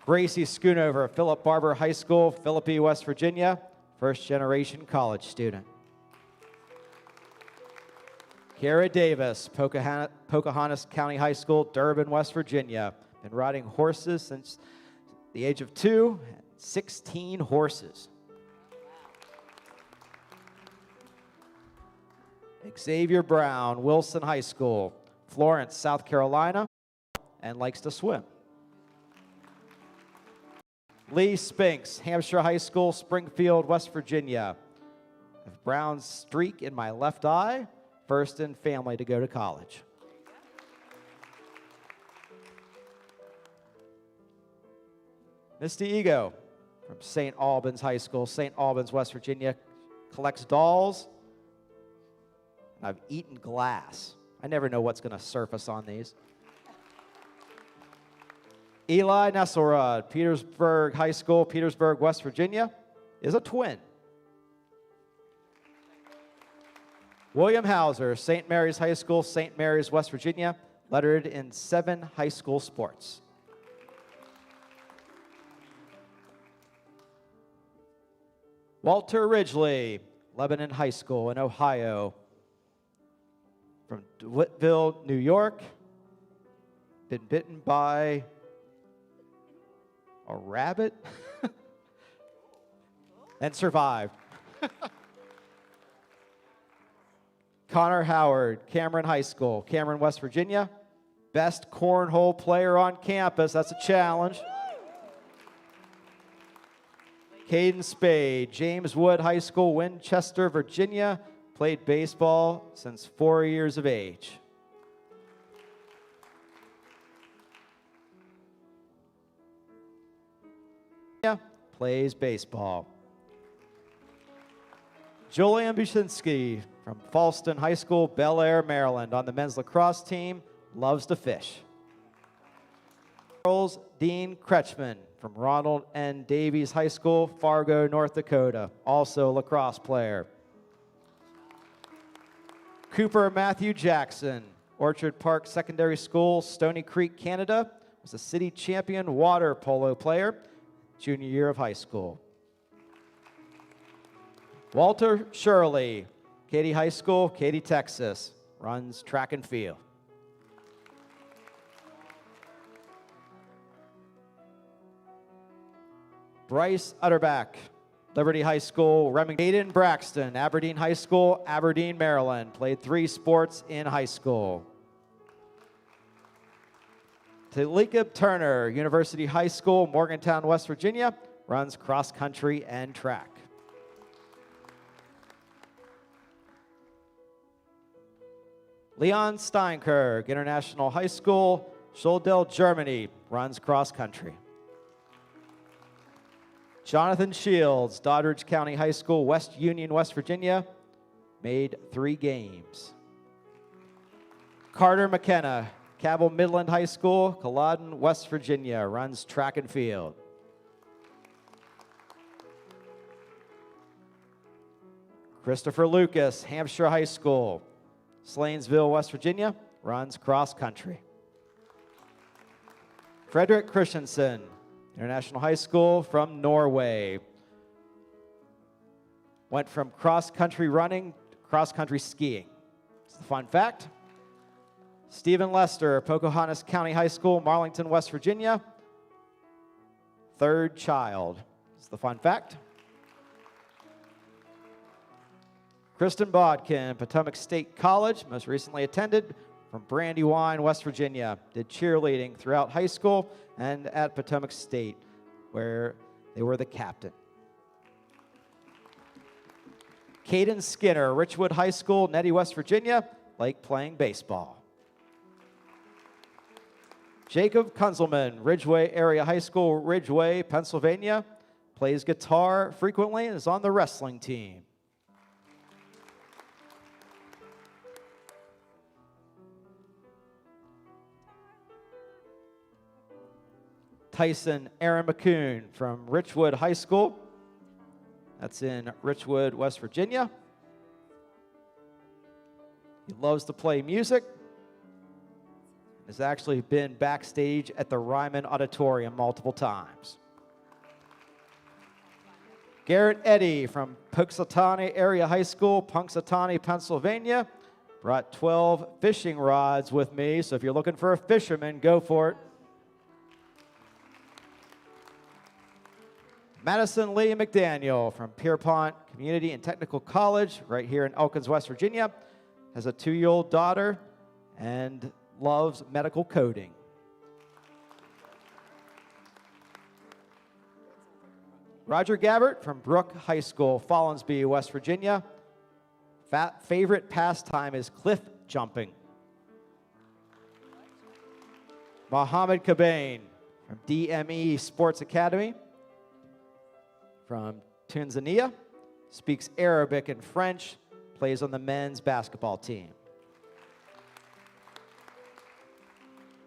Gracie Schoonover, Philip Barber High School, Philippi, West Virginia. First-generation college student. Kara Davis, Pocahontas County High School, Durban, West Virginia. Been riding horses since the age of 2, 16 horses. Xavier Brown, Wilson High School, Florence, South Carolina, and likes to swim. Lee Spinks, Hampshire High School, Springfield, West Virginia. A brown streak in my left eye, first in family to go to college. Misty Ego from St. Albans High School, St. Albans, West Virginia, collects dolls. I've eaten glass. I never know what's going to surface on these. Eli Nesselrod, Petersburg High School, Petersburg, West Virginia, is a twin. William Hauser, St. Mary's High School, St. Mary's, West Virginia, lettered in 7 high school sports. Walter Ridgely, Lebanon High School in Ohio, from DeWittville, New York. Been bitten by a rabbit and survived. Connor Howard, Cameron High School, Cameron, West Virginia. Best cornhole player on campus. That's a challenge. Caden Spade, James Wood High School, Winchester, Virginia. Played baseball since 4 years of age. Plays baseball. Julian Buczynski from Falston High School, Bel Air, Maryland, on the men's lacrosse team, loves to fish. Charles Dean Kretschmann from Ronald N. Davies High School, Fargo, North Dakota, also a lacrosse player. Cooper Matthew Jackson, Orchard Park Secondary School, Stony Creek, Canada, was a city champion water polo player, junior year of high school. Walter Shirley, Katy High School, Katy, Texas, runs track and field. Bryce Utterback, Liberty High School, Remington. Hayden Braxton, Aberdeen High School, Aberdeen, Maryland. Played 3 sports in high school. Talika Turner, University High School, Morgantown, West Virginia. Runs cross country and track. Leon Steinkerg, International High School, Schuldel, Germany. Runs cross country. Jonathan Shields, Doddridge County High School, West Union, West Virginia, made 3 games. Carter McKenna, Cabell Midland High School, Culloden, West Virginia, runs track and field. Christopher Lucas, Hampshire High School, Slanesville, West Virginia, runs cross country. Frederick Christensen, International High School from Norway, went from cross country running to cross country skiing. It's the fun fact. Stephen Lester, Pocahontas County High School, Marlington, West Virginia, 3rd child. It's the fun fact. Kristen Bodkin, Potomac State College, most recently attended from Brandywine, West Virginia. Did cheerleading throughout high school and at Potomac State, where they were the captain. Caden Skinner, Richwood High School, Nettie, West Virginia, like playing baseball. Jacob Kunzelman, Ridgeway Area High School, Ridgeway, Pennsylvania, plays guitar frequently and is on the wrestling team. Tyson Aaron McCoon from Richwood High School. That's in Richwood, West Virginia. He loves to play music. Has actually been backstage at the Ryman Auditorium multiple times. Garrett Eddy from Punxsutawney Area High School, Punxsutawney, Pennsylvania. Brought 12 fishing rods with me, so if you're looking for a fisherman, go for it. Madison Lee McDaniel from Pierpont Community and Technical College, right here in Elkins, West Virginia. Has a 2-year-old daughter and loves medical coding. Roger Gabbert from Brooke High School, Follinsby, West Virginia. Favorite pastime is cliff jumping. Mohammed Kabain from DME Sports Academy from Tanzania. Speaks Arabic and French. Plays on the men's basketball team.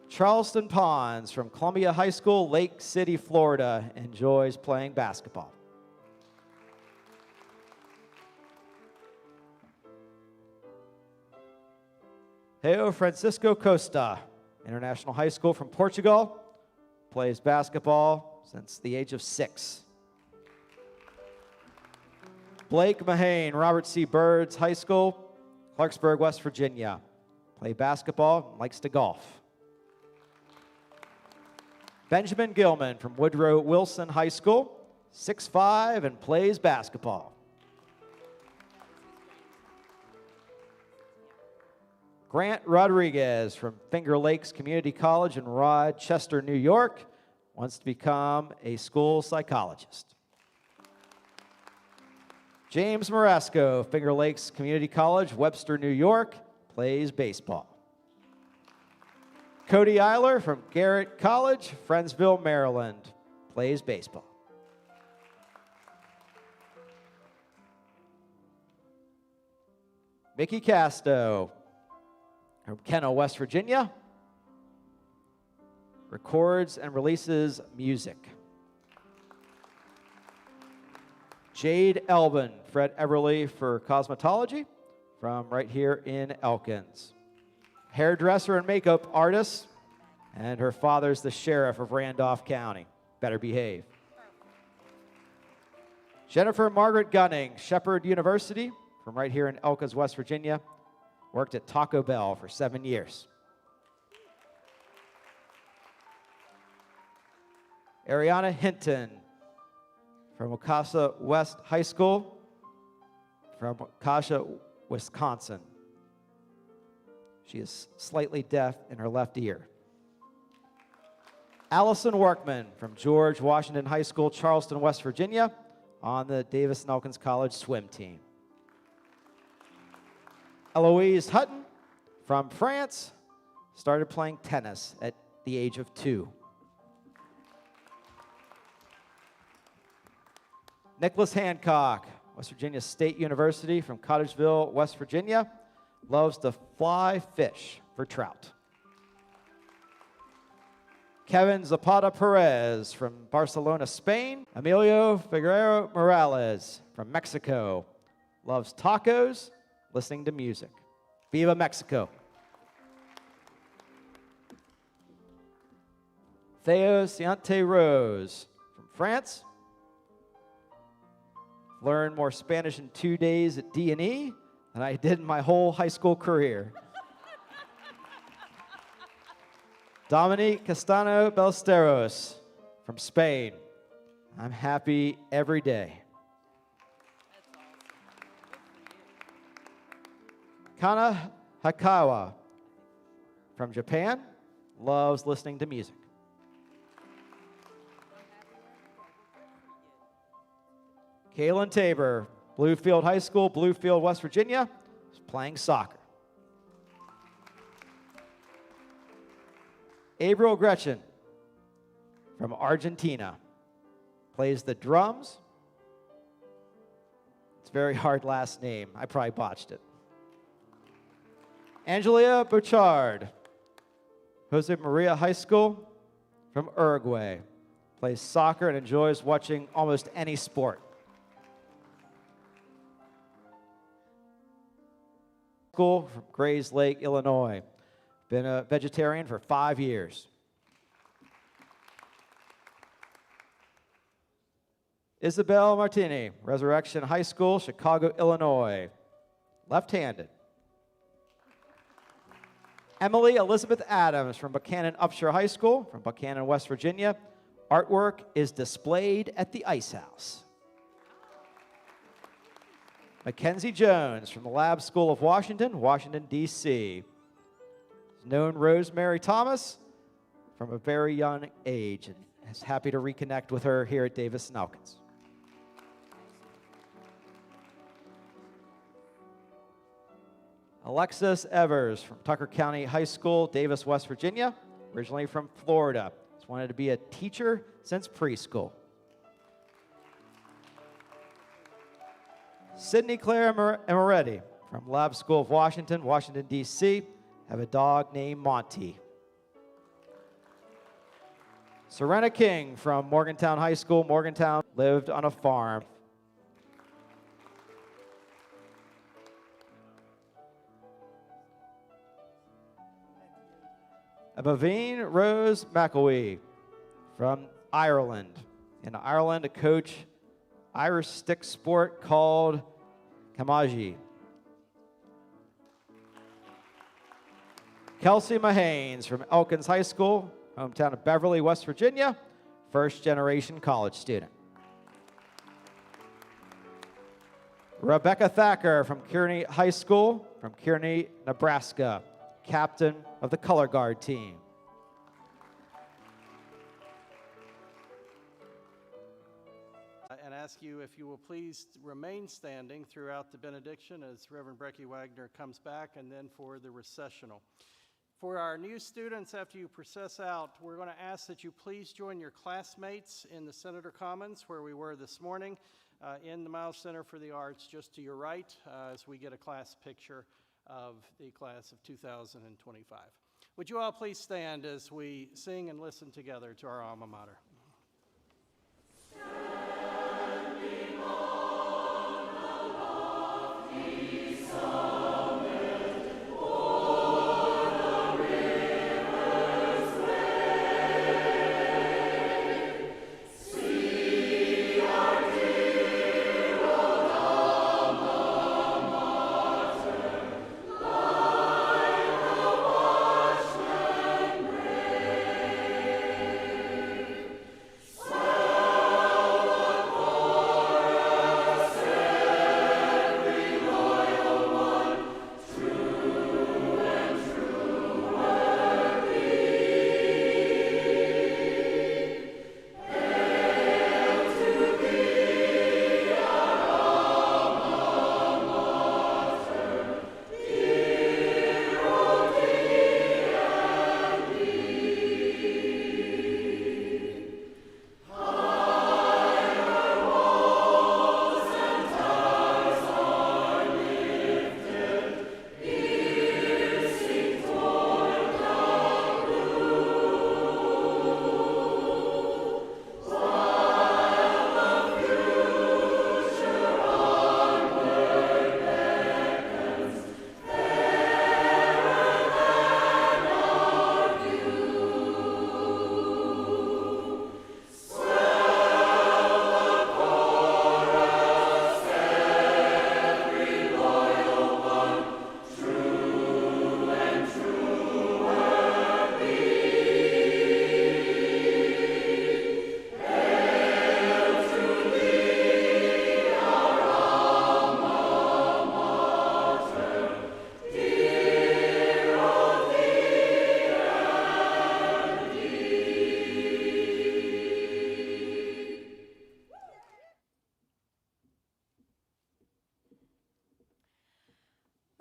Charleston Pons from Columbia High School, Lake City, Florida, enjoys playing basketball. Heo Francisco Costa, International High School from Portugal, plays basketball since the age of 6. Blake Mahane, Robert C. Byrds High School, Clarksburg, West Virginia, play basketball, likes to golf. Benjamin Gilman from Woodrow Wilson High School, 6'5", and plays basketball. Grant Rodriguez from Finger Lakes Community College in Rochester, New York, wants to become a school psychologist. James Marasco, Finger Lakes Community College, Webster, New York, plays baseball. Cody Eiler from Garrett College, Friendsville, Maryland, plays baseball. Mickey Casto from Kenna, West Virginia, records and releases music. Jade Elvin, Fred Everly for cosmetology from right here in Elkins. Hairdresser and makeup artist, and her father's the sheriff of Randolph County. Better behave. Jennifer Margaret Gunning, Shepherd University from right here in Elkins, West Virginia. Worked at Taco Bell for 7 years. Ariana Hinton from Waukesha West High School from Waukesha, Wisconsin. She is slightly deaf in her left ear. Allison Workman from George Washington High School, Charleston, West Virginia, on the Davis and Elkins College swim team. Eloise Hutton from France, started playing tennis at the age of 2. Nicholas Hancock, West Virginia State University from Cottageville, West Virginia, loves to fly fish for trout. Kevin Zapata Perez from Barcelona, Spain. Emilio Figueroa Morales from Mexico, loves tacos, listening to music. Viva Mexico. Theo Ciante Rose from France. Learned more Spanish in 2 days at D&E than I did in my whole high school career. Dominique Castano Ballesteros from Spain. I'm happy every day. Kana Hakawa from Japan, loves listening to music. Kaylin Tabor, Bluefield High School, Bluefield, West Virginia, is playing soccer. Avril Gretchen from Argentina, plays the drums. It's a very hard last name. I probably botched it. Angelia Bouchard, Jose Maria High School from Uruguay, plays soccer and enjoys watching almost any sport. School from Grays Lake, Illinois. Been a vegetarian for 5 years. Isabel Martini, Resurrection High School, Chicago, Illinois. Left-handed. Emily Elizabeth Adams from Buchanan Upshur High School, from Buchanan, West Virginia. Artwork is displayed at the Ice House. Mackenzie Jones from the Lab School of Washington, Washington, D.C. Known Rosemary Thomas from a very young age and is happy to reconnect with her here at Davis and Elkins. Alexis Evers from Tucker County High School, Davis, West Virginia, originally from Florida. Has wanted to be a teacher since preschool. Sydney Claire Amoretti from Lab School of Washington, Washington, D.C. Have a dog named Monty. Serena King from Morgantown High School, Morgantown, lived on a farm. Bavine Rose McElwee from Ireland. In Ireland, to coach Irish stick sport called Kamaji. Kelsey Mahanes from Elkins High School, hometown of Beverly, West Virginia, first-generation college student. Rebecca Thacker from Kearney High School, from Kearney, Nebraska, captain of the color guard team. And ask you if you will please remain standing throughout the benediction as Reverend Brecky Wagner comes back, and then for the recessional. For our new students, after you process out, we're going to ask that you please join your classmates in the Senator Commons, where we were this morning, in the Miles Center for the Arts, just to your right, as we get a class picture of the class of 2025. Would you all please stand as we sing and listen together to our alma mater? Loyal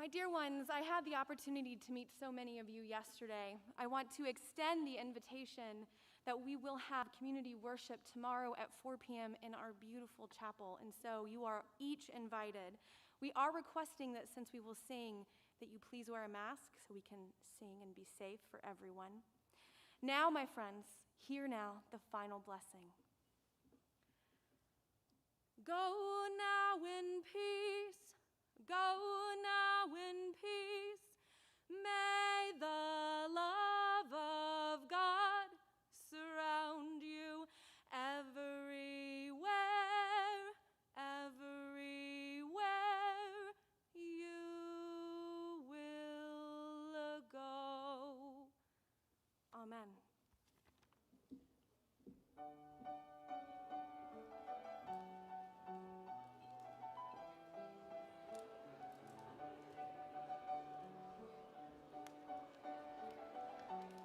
My dear ones, I had the opportunity to meet so many of you yesterday. I want to extend the invitation that we will have community worship tomorrow at 4 p.m. in our beautiful chapel, and so you are each invited. We are requesting that since we will sing, that you please wear a mask so we can sing and be safe for everyone. Now, my friends, hear now the final blessing. Go now in peace. Go now in peace. May the love of God surround you everywhere, everywhere you will go. Amen.